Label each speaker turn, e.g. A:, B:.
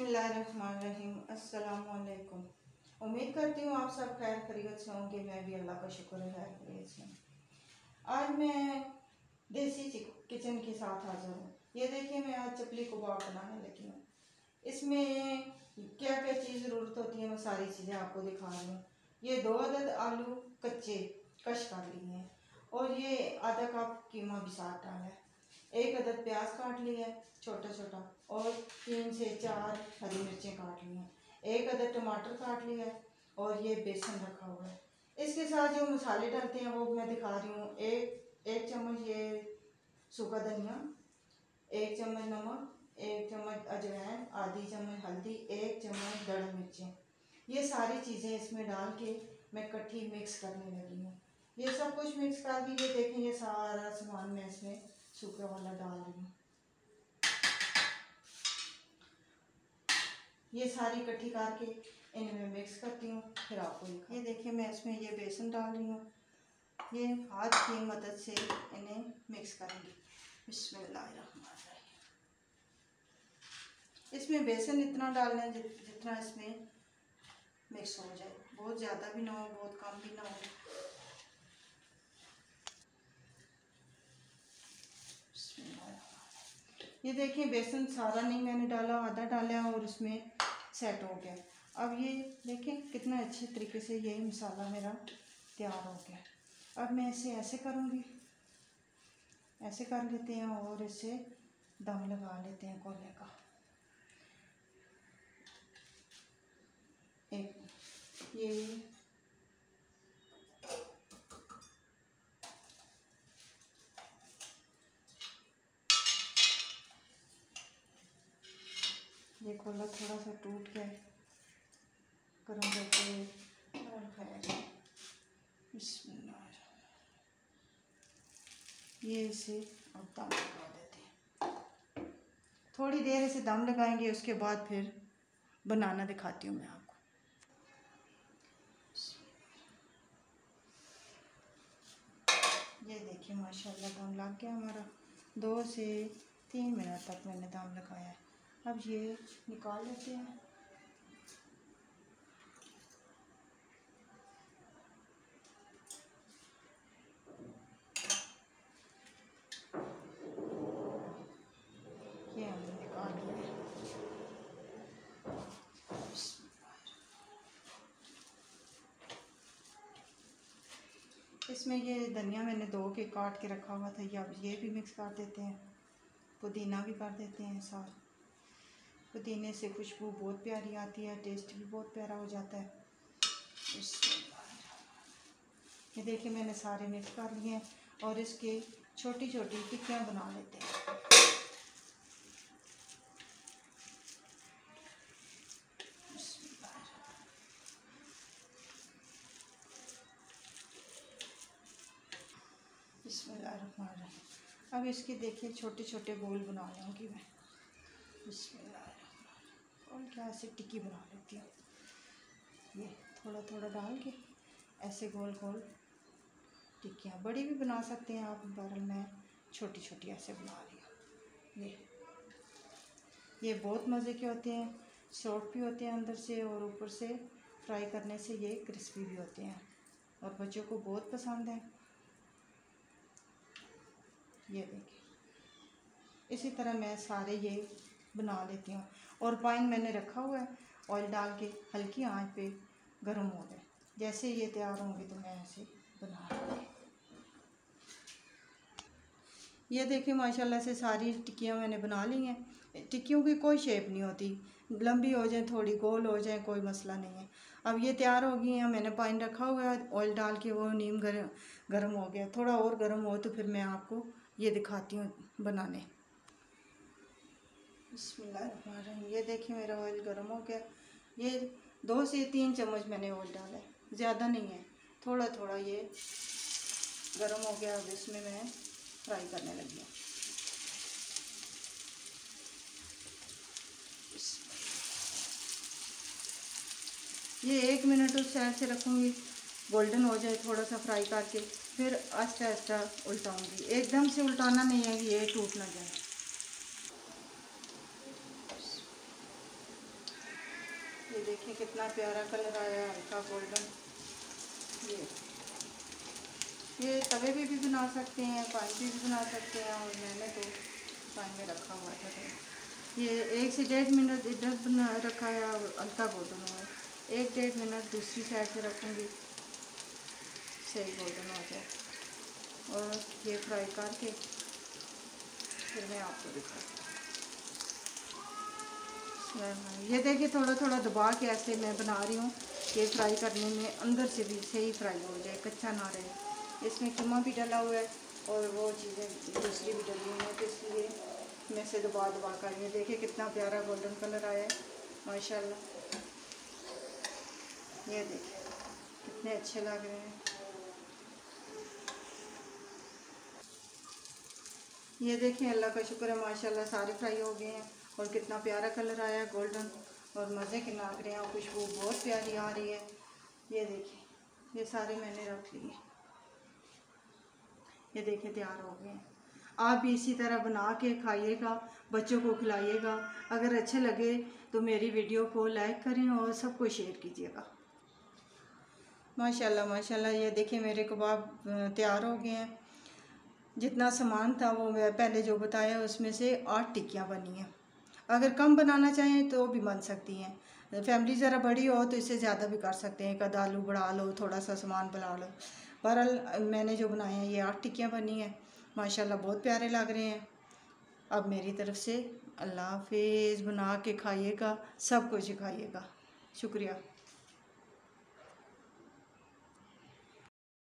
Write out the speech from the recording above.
A: बिस्मिल्लाहिर्रहमानिर्रहीम। अस्सलाम वालेकुम। उम्मीद करती हूँ आप सब खैर खैरियत से होंगे। मैं भी अल्लाह का शुक्र है खैर खैरियत से हूँ। आज मैं देसी किचन के साथ हाजिर हूँ। ये देखिए, मैं आज चपली कबाब बनाने लगी हूँ। इसमें क्या क्या चीज़ ज़रूरत होती है, मैं सारी चीज़ें आपको दिखा रही हूँ। ये 2 अदद आलू कच्चे कश कर लिए हैं और ये आधा कप कीमा भी साथ डाला है। 1 अदद प्याज काट लिया है छोटा छोटा और 3 से 4 हरी मिर्चें काट ली हैं। 1 अदद टमाटर काट लिया है और ये बेसन रखा हुआ है। इसके साथ जो मसाले डालते हैं वो मैं दिखा रही हूँ। एक चम्मच ये सूखा धनिया, 1 चम्मच नमक, 1 चम्मच अजवाइन, आधी चम्मच हल्दी, 1 चम्मच दड़ा मिर्चें। ये सारी चीज़ें इसमें डाल के मैं इकट्ठी मिक्स करने लगी हूँ। ये सब कुछ मिक्स कर दी। ये देखें, ये सारा सामान मैं इसमें सूखा वाला डाल रही हूँ। ये सारी इकट्ठी करके इनमें मिक्स करती हूँ, फिर आपको ये देखिए मैं इसमें ये बेसन डाल रही हूँ। ये हाथ की मदद से इन्हें मिक्स करेंगे। बिस्मिल्लाहिर्रहमानिर्रहीम। इसमें बेसन इतना डालना है जितना इसमें मिक्स हो जाए। बहुत ज़्यादा भी ना हो, बहुत कम भी ना हो। ये देखिए, बेसन सारा नहीं मैंने डाला, आधा डाला और उसमें सेट हो गया। अब ये देखें कितना अच्छे तरीके से ये मसाला मेरा तैयार हो गया। अब मैं इसे ऐसे करूँगी, ऐसे कर लेते हैं और इसे दम लगा लेते हैं कोले का। एक ये कोला थोड़ा सा टूट गया, गर्म करके ये इसे अब दम लगा देते हैं। थोड़ी देर इसे दम लगाएंगे, उसके बाद फिर बनाना दिखाती हूँ मैं आपको। ये देखिए माशाल्लाह दम लग गया हमारा। 2 से 3 मिनट तक मैंने दम लगाया है। अब ये निकाल लेते हैं। ये हमने निकाल लिया। इसमें ये धनिया मैंने 2 के काट के रखा हुआ था, ये भी मिक्स कर देते हैं। पुदीना भी कर देते हैं साथ। पुदीने से खुशबू बहुत प्यारी आती है, टेस्ट भी बहुत प्यारा हो जाता है। ये देखिए मैंने सारे मिक्स कर लिए हैं और इसके छोटी छोटी टिक्कियाँ बना लेते हैं। बिस्मिल्लाहिर्रहमानिर्रहीम। अब इसके देखिए छोटे छोटे गोल बना लूँगी मैं। बिस्मिल्लाहिर्रहमानिर्रहीम। और क्या ऐसे टिक्की बना लेती हूँ। ये थोड़ा थोड़ा डाल के ऐसे गोल गोल टिक्कियाँ, बड़ी भी बना सकते हैं आप, पर मैं छोटी छोटी ऐसे बना रही हूँ। ये बहुत मज़े के होते हैं, सॉफ्ट भी होते हैं अंदर से और ऊपर से फ्राई करने से ये क्रिस्पी भी होते हैं और बच्चों को बहुत पसंद है। ये देखिए इसी तरह मैं सारे ये बना लेती हूँ। और पानी मैंने रखा हुआ है, ऑयल डाल के हल्की आंच पे गर्म हो गए। जैसे ये तैयार होंगे तो मैं ऐसे बना लूँगी। ये देखिए माशाल्लाह से सारी टिक्कियाँ मैंने बना ली हैं। टिक्कियों की कोई शेप नहीं होती, लंबी हो जाए थोड़ी गोल हो जाए कोई मसला नहीं है। अब ये तैयार हो गई हैं। मैंने पानी रखा हुआ है, ऑयल डाल के वो नीम गर्म हो गया। थोड़ा और गर्म हो तो फिर मैं आपको ये दिखाती हूँ बनाने। बिस्मिल्लाहिर्रहमानिर्रहीम। ये देखिए मेरा ऑयल गर्म हो गया। ये 2 से 3 चम्मच मैंने ऑयल डाला है, ज़्यादा नहीं है, थोड़ा थोड़ा ये गर्म हो गया। अब इसमें मैं फ्राई करने लगी हूँ। ये 1 मिनट उस साइड से रखूँगी, गोल्डन हो जाए थोड़ा सा फ्राई करके, फिर आहिस्ता आहिस्ता उल्टाऊँगी। एकदम से उल्टाना नहीं है कि ये टूट ना जाए। देखिए कितना प्यारा कलर आया, हल्का गोल्डन। ये तवे पे भी बना सकते हैं, पानी पे भी बना सकते हैं, और मैंने तो पानी में रखा हुआ था। ये 1 से 1.5 मिनट इधर बना रखा है और हल्का गोल्डन हुआ है। 1-1.5 मिनट दूसरी साइड से रखूँगी, सही गोल्डन हो जाए। और ये फ्राई करके फिर मैं आपको दिखाती हूँ। ये देखिए थोड़ा थोड़ा दबा के ऐसे मैं बना रही हूँ, ये फ्राई करने में अंदर से भी सही फ्राई हो जाए, कच्चा ना रहे। इसमें कीमा भी डला हुआ है और वो चीज़ें दूसरी भी डली हुई हैं, तो इसलिए मैं से दबा कर, ये देखिए कितना प्यारा गोल्डन कलर आया है माशाल्लाह। ये देखिए कितने अच्छे लग रहे हैं। ये देखें, अल्लाह का शुक्र है माशाल्लाह सारे फ्राई हो गए हैं और कितना प्यारा कलर आया गोल्डन, और मज़े के लग रहे हैं और खुशबू बहुत प्यारी आ रही है। ये देखिए ये सारे मैंने रख लिए, ये देखिए तैयार हो गए हैं। आप भी इसी तरह बना के खाइएगा, बच्चों को खिलाइएगा। अगर अच्छे लगे तो मेरी वीडियो को लाइक करें और सबको शेयर कीजिएगा। माशाल्लाह माशाल्लाह, ये देखिए मेरे कबाब तैयार हो गए हैं। जितना सामान था वो मैं पहले जो बताया उसमें से 8 टिक्कियाँ बनी हैं। अगर कम बनाना चाहें तो भी बन सकती हैं, फैमिली ज़रा बड़ी हो तो इससे ज़्यादा भी कर सकते हैं, एक आलू बढ़ा लो, थोड़ा सा सामान बढ़ा लो। बहरहाल मैंने जो बनाए हैं ये 8 टिक्कियाँ बनी हैं, माशाल्लाह बहुत प्यारे लग रहे हैं। अब मेरी तरफ से अल्लाह हाफिज़। बना के खाइएगा, सबको सिखाइएगा। शुक्रिया।